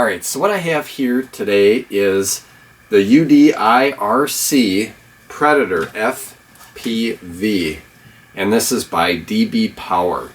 Alright, so what I have here today is the UDI Predator FPV, and this is by DBPOWER.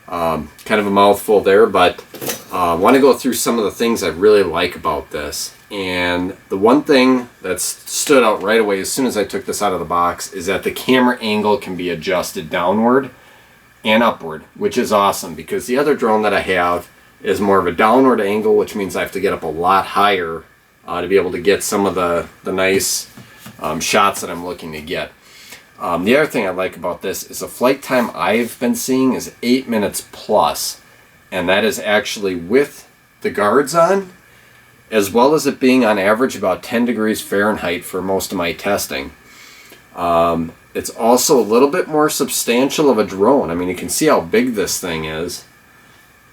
Kind of a mouthful there, but I want to go through some of the things I really like about this. And the one thing that stood out right away as soon as I took this out of the box is that the camera angle can be adjusted downward and upward, which is awesome because the other drone that I have is more of a downward angle, which means I have to get up a lot higher to be able to get some of the nice shots that I'm looking to get. The other thing I like about this is the flight time I've been seeing is 8 minutes plus, and that is actually with the guards on, as well as it being on average about 10 degrees Fahrenheit for most of my testing. It's also a little bit more substantial of a drone. I mean, you can see how big this thing is,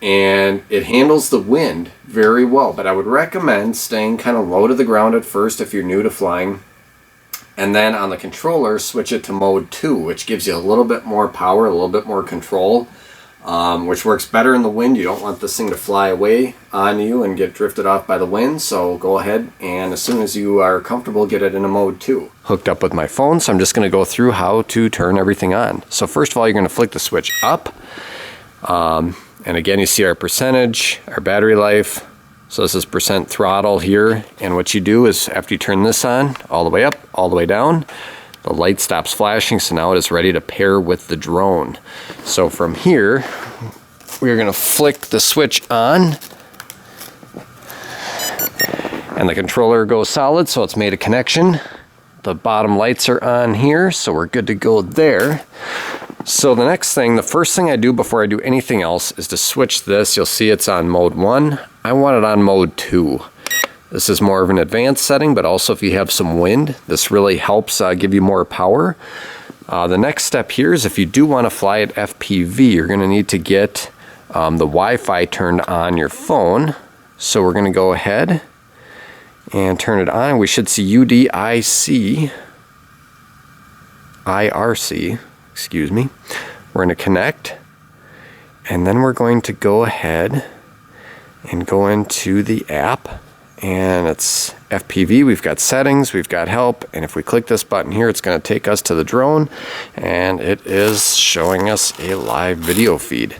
and it handles the wind very well, but I would recommend staying kind of low to the ground at first if you're new to flying. And then on the controller, switch it to mode 2, which gives you a little bit more power, a little bit more control, which works better in the wind. You don't want this thing to fly away on you and get drifted off by the wind, so go ahead and as soon as you are comfortable, get it into mode 2. Hooked up with my phone, so I'm just going to go through how to turn everything on. So first of all, you're going to flick the switch up, and again you see our percentage, our battery life. So this is percent throttle here, and what you do is after you turn this on, all the way up, all the way down, the light stops flashing, so now it is ready to pair with the drone. So from here, we're going to flick the switch on, and the controller goes solid, so it's made a connection. The bottom lights are on here, so we're good to go there. So the next thing, the first thing I do before I do anything else is to switch this. You'll see it's on mode 1. I want it on mode 2. This is more of an advanced setting, but also if you have some wind, this really helps give you more power. The next step here is if you do want to fly at FPV, you're going to need to get the Wi-Fi turned on your phone. So we're going to go ahead and turn it on. We should see UDIC, IRC, excuse me. We're going to connect, and then we're going to go ahead and go into the app, and it's FPV. We've got settings, we've got help, and if we click this button here, it's going to take us to the drone, and it is showing us a live video feed.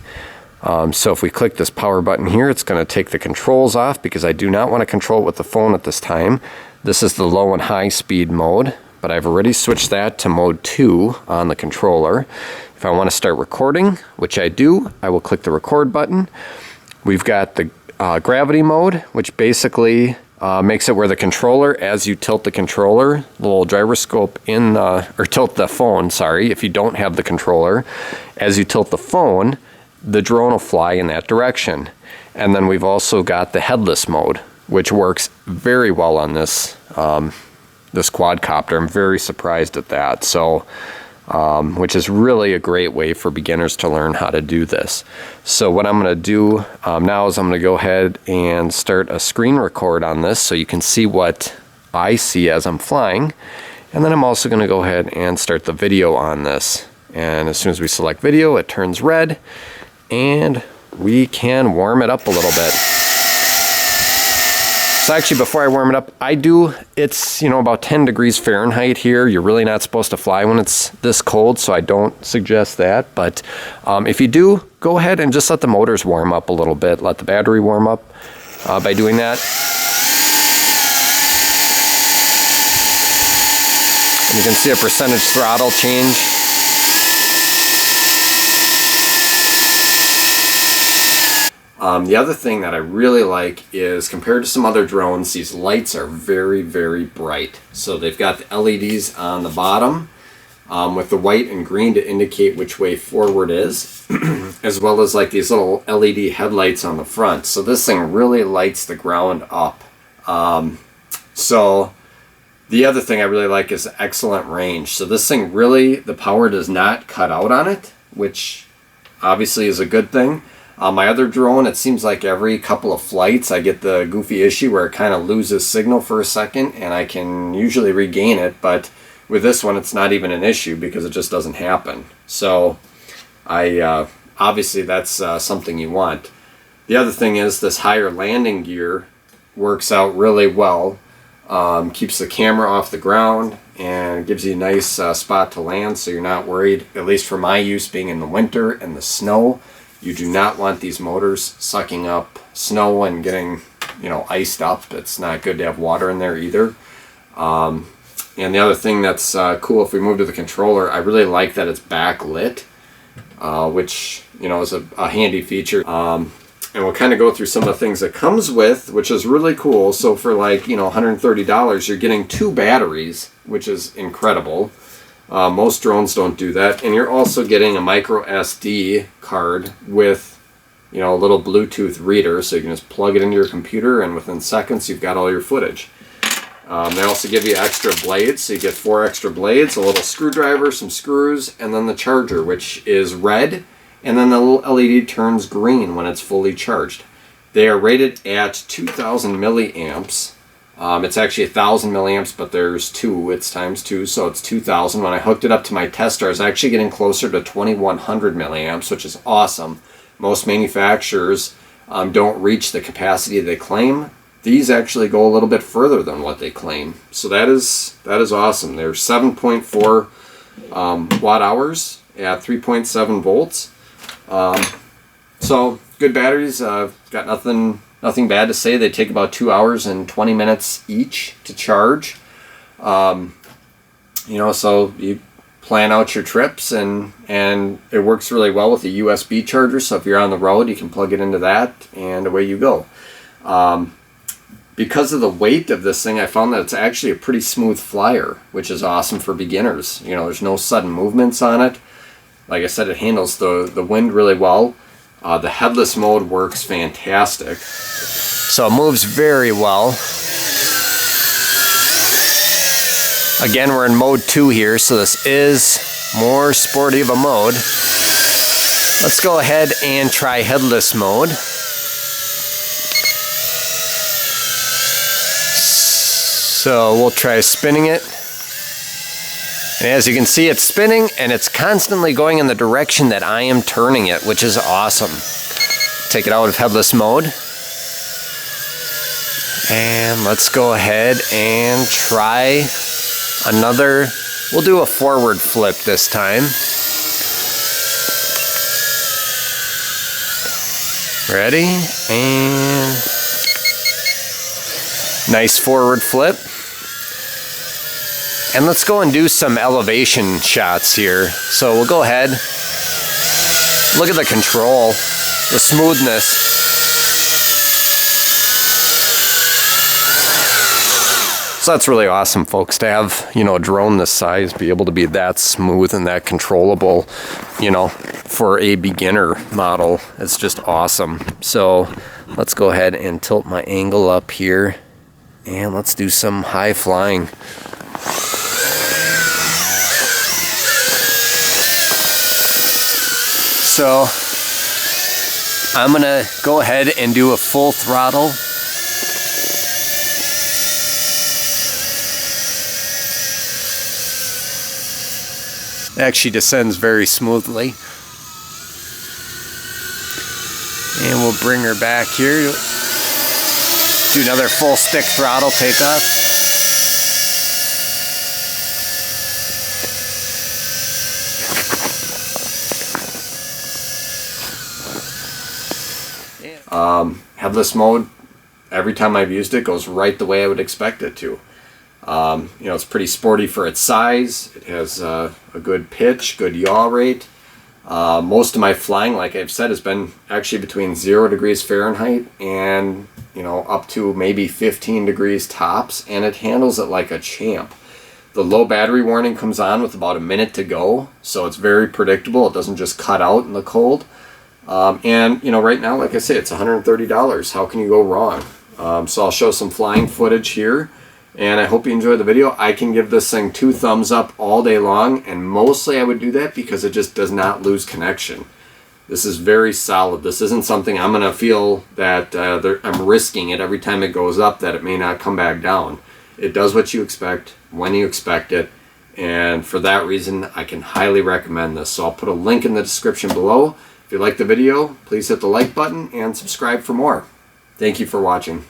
So if we click this power button here, it's going to take the controls off because I do not want to control it with the phone at this time. This is the low and high speed mode, but I've already switched that to mode 2 on the controller. If I want to start recording, which I do, I will click the record button. We've got the gravity mode, which basically makes it where the controller, as you tilt the controller, the little gyroscope in or tilt the phone, sorry, if you don't have the controller, as you tilt the phone, the drone will fly in that direction. And then we've also got the headless mode, which works very well on this this quadcopter. I'm very surprised at that. So, which is really a great way for beginners to learn how to do this. So what I'm going to do now is I'm going to go ahead and start a screen record on this so you can see what I see as I'm flying. And then I'm also going to go ahead and start the video on this. And as soon as we select video, it turns red, and we can warm it up a little bit. So actually, before I warm it up, it's, you know, about 10 degrees Fahrenheit here. You're really not supposed to fly when it's this cold, so I don't suggest that. But if you do, go ahead and just let the motors warm up a little bit. Let the battery warm up by doing that. And you can see a percentage throttle change. The other thing that I really like is compared to some other drones, these lights are very, very bright. So they've got the LEDs on the bottom with the white and green to indicate which way forward is, as well as like these little LED headlights on the front. So this thing really lights the ground up. So the other thing I really like is excellent range. So this thing really, the power does not cut out on it, which obviously is a good thing. My other drone, it seems like every couple of flights I get the goofy issue where it kind of loses signal for a second, and I can usually regain it, but with this one it's not even an issue because it just doesn't happen. So obviously that's something you want. The other thing is this higher landing gear works out really well. Keeps the camera off the ground and gives you a nice spot to land, so you're not worried, at least for my use being in the winter and the snow. You do not want these motors sucking up snow and getting, you know, iced up. It's not good to have water in there either. And the other thing that's cool, if we move to the controller, I really like that it's backlit, which, you know, is a handy feature. And we'll kind of go through some of the things it comes with, which is really cool. So for like, you know, $130, you're getting 2 batteries, which is incredible. Most drones don't do that. And you're also getting a micro SD card with, you know, a little Bluetooth reader, so you can just plug it into your computer and within seconds you've got all your footage. They also give you extra blades, so you get 4 extra blades, a little screwdriver, some screws, and then the charger, which is red. And then the little LED turns green when it's fully charged. They are rated at 2,000 milliamps. It's actually 1,000 milliamps, but there's 2. It's times 2, so it's 2,000. When I hooked it up to my tester, I was actually getting closer to 2,100 milliamps, which is awesome. Most manufacturers don't reach the capacity they claim. These actually go a little bit further than what they claim. So that is awesome. They're 7.4 watt hours at 3.7 volts. So good batteries. Got nothing bad to say. They take about 2 hours and 20 minutes each to charge. You know, so you plan out your trips, and it works really well with a USB charger. So if you're on the road, you can plug it into that, and away you go. Because of the weight of this thing, I found that it's actually a pretty smooth flyer, which is awesome for beginners. You know, there's no sudden movements on it. Like I said, it handles the wind really well. The headless mode works fantastic. So it moves very well. Again, we're in mode 2 here, so this is more sporty of a mode. Let's go ahead and try headless mode. So we'll try spinning it. And as you can see, it's spinning, and it's constantly going in the direction that I am turning it, which is awesome. Take it out of headless mode. And let's go ahead and try another. We'll do a forward flip this time. Ready? And nice forward flip. And let's go and do some elevation shots here. So we'll go ahead. Look at the control, the smoothness. So that's really awesome, folks, to have, you know, a drone this size be able to be that smooth and that controllable, you know, for a beginner model. It's just awesome. So let's go ahead and tilt my angle up here, and let's do some high flying. So I'm gonna go ahead and do a full throttle. It actually descends very smoothly. And we'll bring her back here. Do another full stick throttle takeoff. Headless mode, every time I've used it, goes right the way I would expect it to. You know, it's pretty sporty for its size. It has a good pitch, good yaw rate. Most of my flying, like I've said, has been actually between 0 degrees Fahrenheit and, you know, up to maybe 15 degrees tops, and it handles it like a champ. The low battery warning comes on with about a minute to go, so it's very predictable. It doesn't just cut out in the cold. And, you know, right now, like I say, it's $130. How can you go wrong? So I'll show some flying footage here, and I hope you enjoyed the video. I can give this thing 2 thumbs up all day long, and mostly I would do that because it just does not lose connection. This is very solid. This isn't something I'm going to feel that I'm risking it every time it goes up, that it may not come back down. It does what you expect, when you expect it, and for that reason, I can highly recommend this. So I'll put a link in the description below. If you liked the video, please hit the like button and subscribe for more. Thank you for watching.